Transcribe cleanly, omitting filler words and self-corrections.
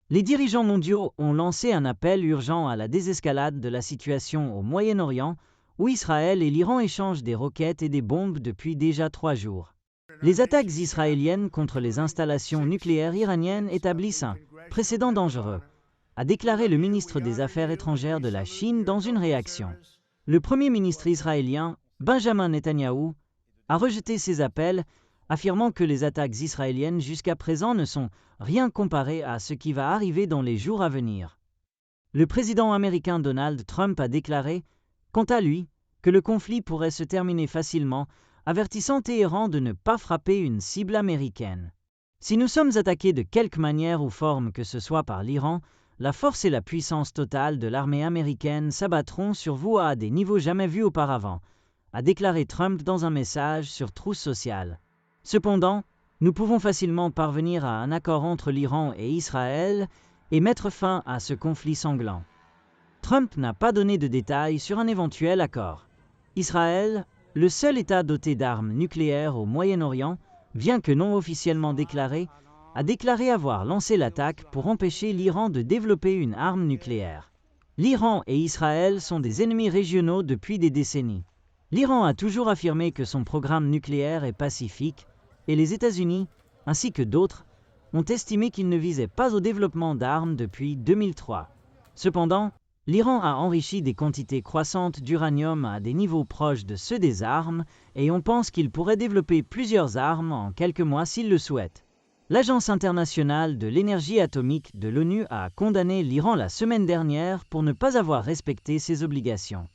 Les dirigeants mondiaux ont lancé un appel urgent à la désescalade de la situation au Moyen-Orient, où Israël et l'Iran échangent des roquettes et des bombes depuis déjà 3 jours. Les attaques israéliennes contre les installations nucléaires iraniennes établissent un précédent dangereux, a déclaré le ministre des Affaires étrangères de la Chine dans une réaction. Le Premier ministre israélien, Benjamin Netanyahou, a rejeté ces appels, affirmant que les attaques israéliennes jusqu'à présent ne sont rien comparées à ce qui va arriver dans les jours à venir. Le président américain Donald Trump a déclaré, quant à lui, que le conflit pourrait se terminer facilement, avertissant Téhéran de ne pas frapper une cible américaine. Si nous sommes attaqués de quelque manière ou forme que ce soit par l'Iran, la force et la puissance totale de l'armée américaine s'abattront sur vous à des niveaux jamais vus auparavant, a déclaré Trump dans un message sur Truth Social. Cependant, nous pouvons facilement parvenir à un accord entre l'Iran et Israël et mettre fin à ce conflit sanglant. Trump n'a pas donné de détails sur un éventuel accord. Israël, le seul État doté d'armes nucléaires au Moyen-Orient, bien que non officiellement déclaré, a déclaré avoir lancé l'attaque pour empêcher l'Iran de développer une arme nucléaire. L'Iran et Israël sont des ennemis régionaux depuis des décennies. L'Iran a toujours affirmé que son programme nucléaire est pacifique, et les États-Unis, ainsi que d'autres, ont estimé qu'il ne visait pas au développement d'armes depuis 2003. Cependant, l'Iran a enrichi des quantités croissantes d'uranium à des niveaux proches de ceux des armes, et on pense qu'il pourrait développer plusieurs armes en quelques mois s'il le souhaite. L'Agence internationale de l'énergie atomique de l'ONU a condamné l'Iran la semaine dernière pour ne pas avoir respecté ses obligations.